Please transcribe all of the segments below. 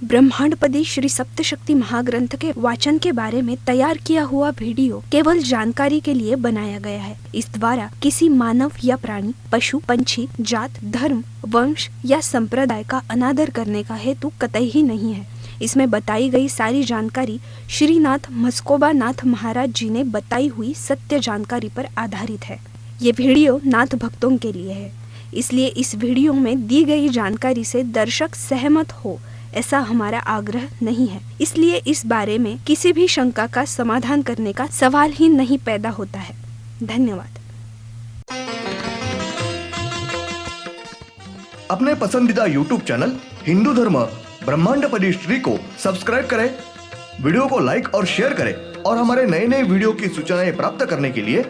ब्रह्मांडपदी श्री सप्तशक्ति महाग्रंथ के वाचन के बारे में तैयार किया हुआ वीडियो केवल जानकारी के लिए बनाया गया है। इस द्वारा किसी मानव या प्राणी, पशु, पंछी, जात, धर्म, वंश या संप्रदाय का अनादर करने का हेतु कतई ही नहीं है। इसमें बताई गई सारी जानकारी श्रीनाथ मस्कोबा नाथ महाराज जी ने बताई हुई सत्य जानकारी पर आधारित है। ये वीडियो नाथ भक्तों के लिए है, इसलिए इस वीडियो में दी गई जानकारी से दर्शक सहमत हो ऐसा हमारा आग्रह नहीं है। इसलिए इस बारे में किसी भी शंका का समाधान करने का सवाल ही नहीं पैदा होता है। धन्यवाद। अपने पसंदीदा YouTube चैनल हिंदू धर्म ब्रह्मांडपदी श्री को सब्सक्राइब करें, वीडियो को लाइक और शेयर करें और हमारे नए नए वीडियो की सूचनाएं प्राप्त करने के लिए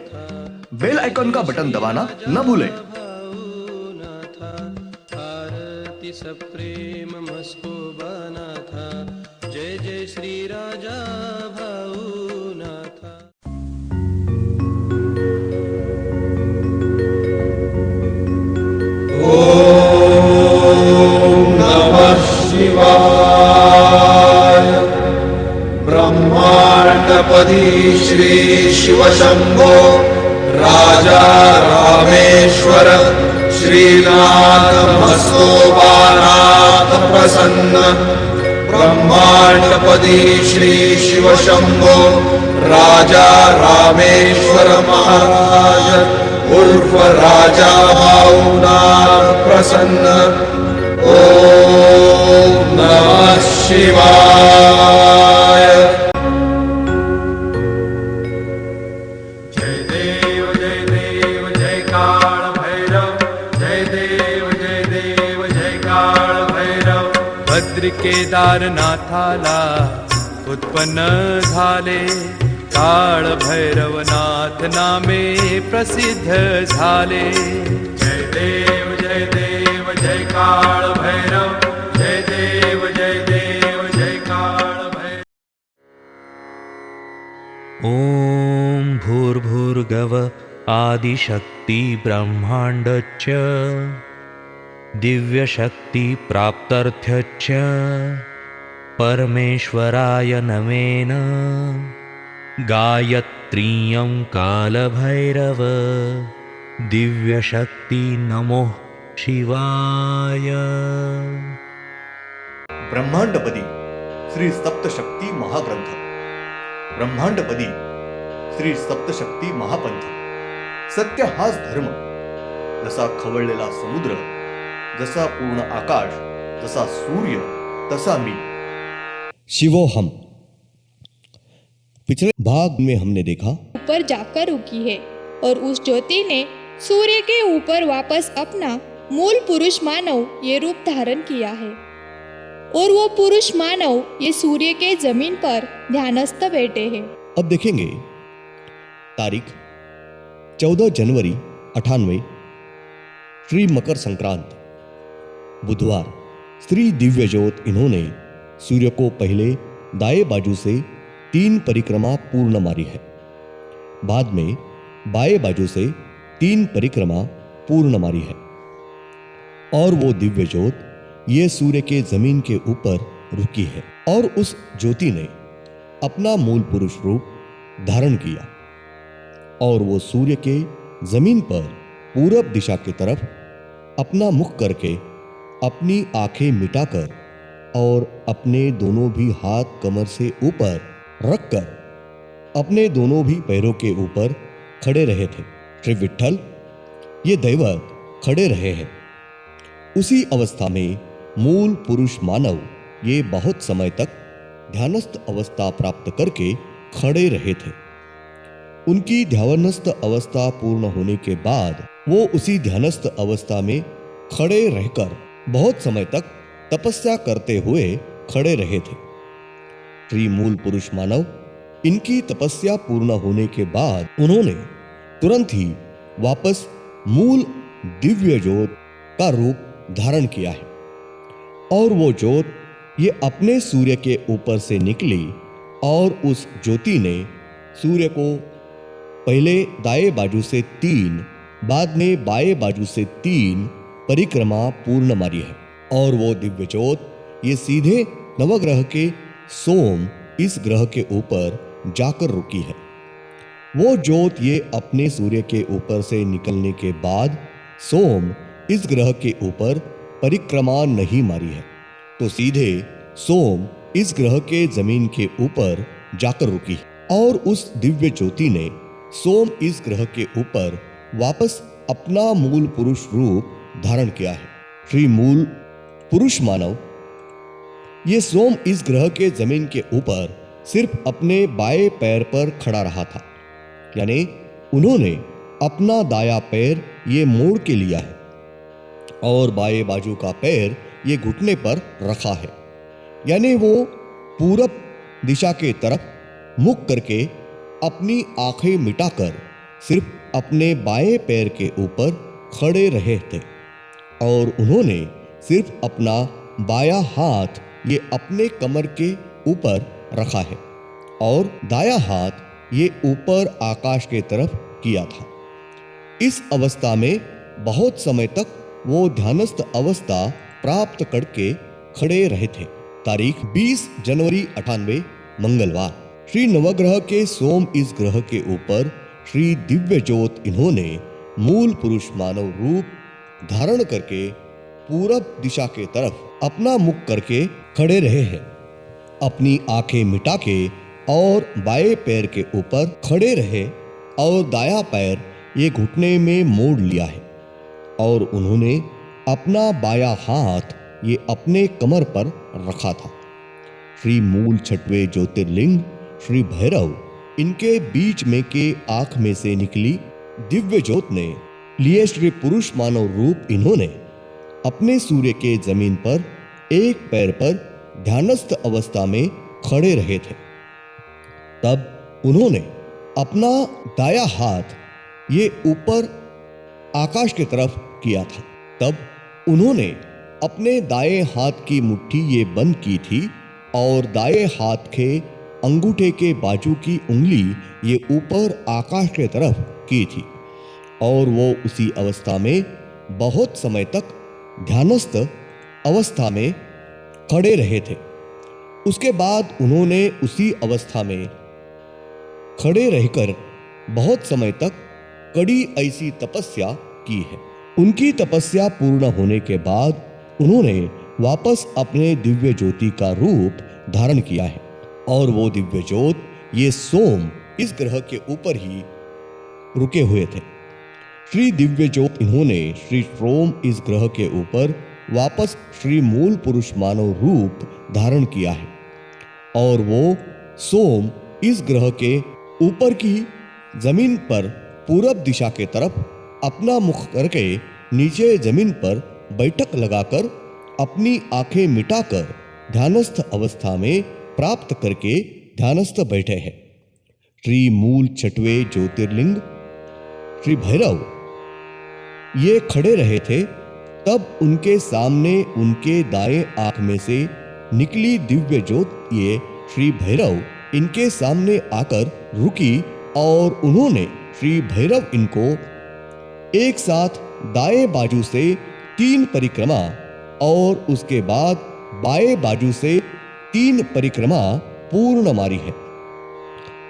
बेल आइकन का बटन दबाना न भूलें। सप्रेम मस्कोबा नाथा, जय जय श्री राजा भाऊ नाथा। ओम नमः शिवाय। ब्रह्मांडपदी श्री शिव शंभो राजा रामेश्वर श्रीनाथ मस्कोबानाथ प्रसन्न। ब्रह्मांडपदी श्री शिव शंभो राजा रामेश्वर महाराज उर्फ राजा भाऊनाथ प्रसन्न। ओम नमः शिवाय। जय देव जय देव जय काल भैरव, जय देव जय काळ भैरव। भद्र केदारनाथाला उत्पन्न झाले, काळ भैरवनाथ नामे प्रसिद्ध झाले। जय देव जय काळ भैरव, जय देव जय काळ भैरव। ओम भूर्भुर्गव आदिशक्ति ब्रह्मांडच्च दिव्यशक्ति प्राप्त्यर्थ्यच्च परमेश्वराय नमेन। गायत्रीयं कालभैरव दिव्यशक्ति नमो शिवाय। ब्रह्मांडपदी श्री सप्तशक्ती महाग्रंथ, ब्रह्मांडपदी श्री सप्तशक्ती महापंथ। सत्य हाच धर्म, जसा खवळलेला समुद्र, जसा पूर्ण आकाश, जसा सूर्य, तसा मी। शिवोहम। पिछले भाग में हमने देखा ऊपर जाकर रुकी है और उस ज्योति ने सूर्य के ऊपर वापस अपना मूल पुरुष मानव ये रूप धारण किया है और वो पुरुष मानव ये सूर्य के जमीन पर ध्यानस्थ बैठे हैं। अब देखेंगे तारीख 14 जनवरी 98, श्री मकर संक्रांत, बुधवार। श्री दिव्य ज्योत इन्होंने सूर्य को पहले दाएं बाजू से 3 परिक्रमा पूर्ण मारी है, बाद में बाएं बाजू से 3 परिक्रमा पूर्ण मारी है और वो दिव्य ज्योत ये सूर्य के जमीन के ऊपर रुकी है और उस ज्योति ने अपना मूल पुरुष रूप धारण किया और वो सूर्य के जमीन पर पूरब दिशा की तरफ अपना मुख करके अपनी आंखें मिटाकर और अपने दोनों भी हाथ कमर से ऊपर रखकर अपने दोनों भी पैरों के ऊपर खड़े रहे थे। श्री विठ्ठल ये दैवत खड़े रहे हैं। उसी अवस्था में मूल पुरुष मानव ये बहुत समय तक ध्यानस्थ अवस्था प्राप्त करके खड़े रहे थे। उनकी ध्यानस्थ अवस्था पूर्ण होने के बाद वो उसी ध्यानस्थ अवस्था में खड़े रहकर बहुत समय तक तपस्या करते हुए खड़े रहे थे। श्री मूल पुरुष मानव इनकी तपस्या पूर्ण होने के बाद उन्होंने तुरंत ही वापस मूल दिव्य ज्योत का रूप धारण किया है और वो ज्योत ये अपने सूर्य के ऊपर से निकली और उस ज्योति ने सूर्य को पहले दाएं बाजू से 3, बाद में बाएं बाजू से 3 परिक्रमा पूर्ण मारी है और वो दिव्य ज्योत ये सीधे नवग्रह के सोम इस ग्रह के ऊपर जाकर रुकी है। वो ज्योत ये अपने सूर्य के ऊपर से निकलने के बाद सोम इस ग्रह के ऊपर परिक्रमा नहीं मारी है, तो सीधे सोम इस ग्रह के जमीन के ऊपर जाकर रुकी और उस दिव्य ज्योति ने सोम इस ग्रह के ऊपर वापस अपना मूल पुरुष रूप धारण किया है। श्री मूल पुरुष मानव ये सोम इस ग्रह के जमीन के ऊपर सिर्फ अपने बाएं पैर पर खड़ा रहा था, यानी उन्होंने अपना दाया पैर ये मोड़ के लिया है और बाएं बाजू का पैर ये घुटने पर रखा है, यानी वो पूरब दिशा के तरफ मुख करके अपनी आंखें मिटाकर सिर्फ अपने बाएं पैर के ऊपर खड़े रहे थे और उन्होंने सिर्फ अपना बायां हाथ ये अपने कमर के ऊपर रखा है और दायां हाथ ये ऊपर आकाश के तरफ किया था। इस अवस्था में बहुत समय तक वो ध्यानस्थ अवस्था प्राप्त करके खड़े रहे थे। तारीख 20 जनवरी 98 मंगलवार। श्री नवग्रह के सोम इस ग्रह के ऊपर श्री दिव्य ज्योत इन्होंने मूल पुरुष मानव रूप धारण करके पूरब दिशा के तरफ अपना मुख करके खड़े रहे हैं। अपनी आंखें मिटा के और बाएं पैर के ऊपर खड़े रहे और दायां पैर ये घुटने में मोड़ लिया है और उन्होंने अपना बायां हाथ ये अपने कमर पर रखा था। श्री मूल छठवें ज्योतिर्लिंग श्री भैरव इनके बीच में के आंख में से निकली दिव्य ज्योत ने लिए श्री पुरुष मानव रूप इन्होंने अपने सूर्य के जमीन पर एक पैर पर ध्यानस्थ अवस्था में खड़े रहे थे। तब उन्होंने अपना दाया हाथ ये ऊपर आकाश की तरफ किया था। तब उन्होंने अपने दाएं हाथ की मुट्ठी ये बंद की थी और दाएं हाथ के अंगूठे के बाजू की उंगली ये ऊपर आकाश की तरफ की थी और वो उसी अवस्था में बहुत समय तक ध्यानस्थ अवस्था में खड़े रहे थे। उसके बाद उन्होंने उसी अवस्था में खड़े रहकर बहुत समय तक कड़ी ऐसी तपस्या की है। उनकी तपस्या पूर्ण होने के बाद उन्होंने वापस अपने दिव्य ज्योति का रूप धारण किया है और वो दिव्य ज्योत ये सोम इस ग्रह के ऊपर ही रुके हुए थे। श्री दिव्य ज्योत इन्होंने श्री सोम इस ग्रह के ऊपर वापस श्री मूल पुरुष मानव रूप धारण किया है और वो सोम इस ग्रह के ऊपर की जमीन पर पूरब दिशा के तरफ अपना मुख करके नीचे जमीन पर बैठक लगाकर अपनी आंखें मिटाकर ध्यानस्थ अवस्था में प्राप्त करके ध्यानस्थ बैठे हैं। श्री मूल छठवें ज्योतिर्लिंग श्री भैरव ये खड़े रहे थे। तब उनके सामने उनके दाएं आंख में से निकली दिव्य ज्योत ये श्री भैरव इनके सामने आकर रुकी और उन्होंने श्री भैरव इनको एक साथ दाएं बाजू से 3 परिक्रमा और उसके बाद बाएं बाजू से 3 परिक्रमा पूर्ण मारी है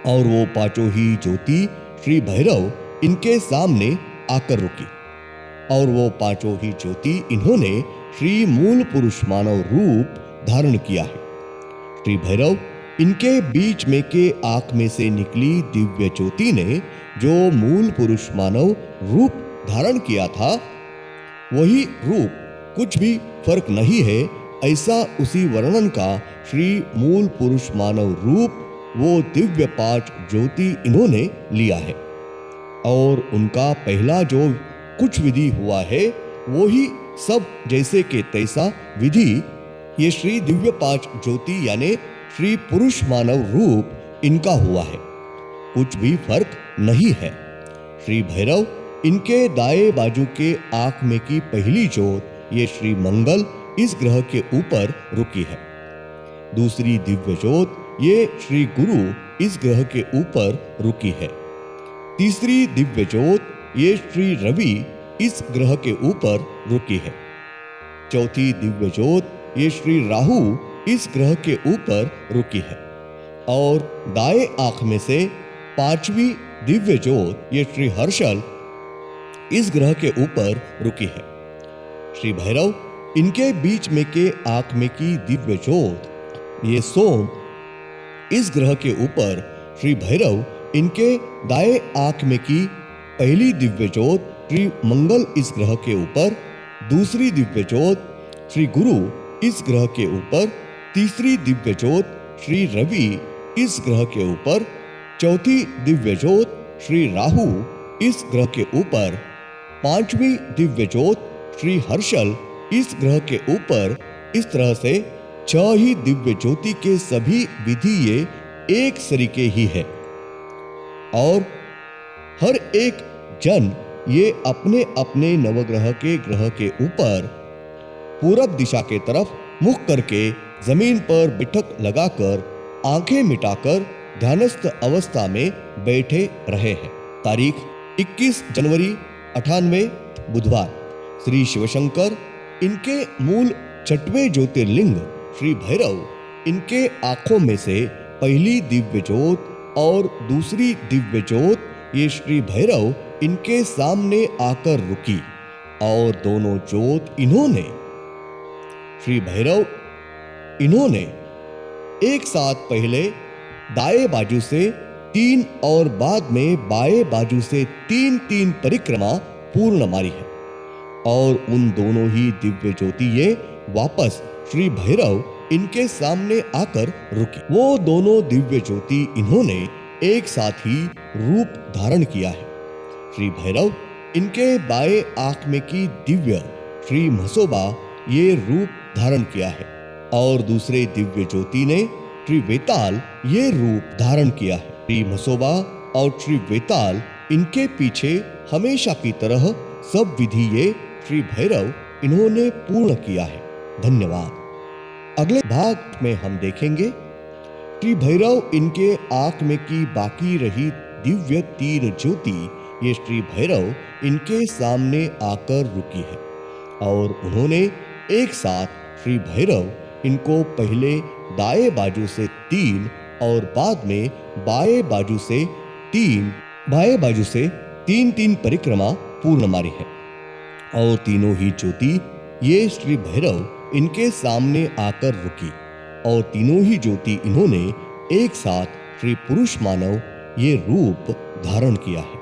और वो पांचों ही ज्योति श्री भैरव इनके सामने आकर रुकी और वो पांचों ही ज्योति इन्होंने श्री मूल पुरुष मानव रूप धारण किया है। श्री भैरव इनके बीच में के आंख में से निकली दिव्य ज्योति ने जो मूल पुरुष मानव रूप धारण किया था वही रूप कुछ भी फर्क नहीं है, ऐसा उसी वर्णन का श्री मूल पुरुष मानव रूप वो दिव्य 5 ज्योति इन्होंने लिया है और उनका पहला जो कुछ विधि हुआ है वो ही सब जैसे के तैसा विधि ये श्री दिव्य 5 ज्योति यानी श्री पुरुष मानव रूप इनका हुआ है, कुछ भी फर्क नहीं है। श्री भैरव इनके दाएं बाजू के आंख में की पहली ज्योत ये श्री मंगल इस ग्रह के ऊपर रुकी है। दूसरी दिव्य ज्योत ये श्री गुरु इस ग्रह के ऊपर रुकी है। तीसरी दिव्य ज्योत ये श्री रवि इस ग्रह के ऊपर रुकी है। चौथी दिव्य ज्योत ये श्री राहु इस ग्रह के ऊपर रुकी है और दाएं आंख में से 5वीं दिव्य ज्योत ये श्री हर्षल इस ग्रह के ऊपर रुकी है। श्री भैरव इनके बीच में के आंख में की दिव्य ज्योत ये सोम इस ग्रह के ऊपर, श्री भैरव इनके दाएं आंख में की पहली दिव्य ज्योत श्री मंगल इस ग्रह के ऊपर, दूसरी दिव्य ज्योत श्री गुरु इस ग्रह के ऊपर, तीसरी दिव्य ज्योत श्री रवि इस ग्रह के ऊपर, चौथी दिव्य ज्योत श्री राहु इस ग्रह के ऊपर, 5वीं दिव्य ज्योत श्री हर्षल इस ग्रह के ऊपर। इस तरह से 6 ही दिव्य ज्योति के सभी विधि ये एक सरीके ही है और हर एक जन ये अपने अपने नवग्रह के ग्रह के ऊपर पूरब दिशा के तरफ मुख करके जमीन पर बैठक लगाकर आंखें मिटाकर ध्यानस्थ अवस्था में बैठे रहे हैं। तारीख 21 जनवरी 98 बुधवार। श्री शिवशंकर इनके मूल 6वें ज्योतिर्लिंग श्री भैरव इनके आंखों में से पहली दिव्य ज्योत और दूसरी दिव्य ज्योत ये श्री भैरव इनके सामने आकर रुकी और दोनों ज्योत इन्होंने श्री भैरव इन्होंने एक साथ पहले दाएं बाजू से 3 और बाद में बाएं बाजू से 3-3 परिक्रमा पूर्ण मारी है और उन दोनों ही दिव्य ज्योति ये वापस श्री भैरव इनके सामने आकर रुकी। वो दोनों दिव्य ज्योति इन्होंने एक साथ ही रूप धारण किया है। श्री भैरव इनके बाएं आंख में की दिव्य श्री मसोबा ये रूप धारण किया है और दूसरे दिव्य ज्योति ने श्री वेताल ये रूप धारण किया है। श्री मसोबा और श्री वेताल इनके पीछे हमेशा की तरह सब विधि ये श्री भैरव इन्होंने पूर्ण किया है। धन्यवाद। अगले भाग में हम देखेंगे श्री भैरव इनके आंख में की बाकी रही दिव्य 3 ज्योति ये श्री भैरव इनके सामने आकर रुकी है और उन्होंने एक साथ श्री भैरव इनको पहले दाएं बाजू से 3 और बाद में बाएं बाजू से 3-3 परिक्रमा पूर्ण मारी है और तीनों ही ज्योति ये श्री भैरव इनके सामने आकर रुकी और तीनों ही ज्योति इन्होंने एक साथ श्री पुरुष मानव ये रूप धारण किया है।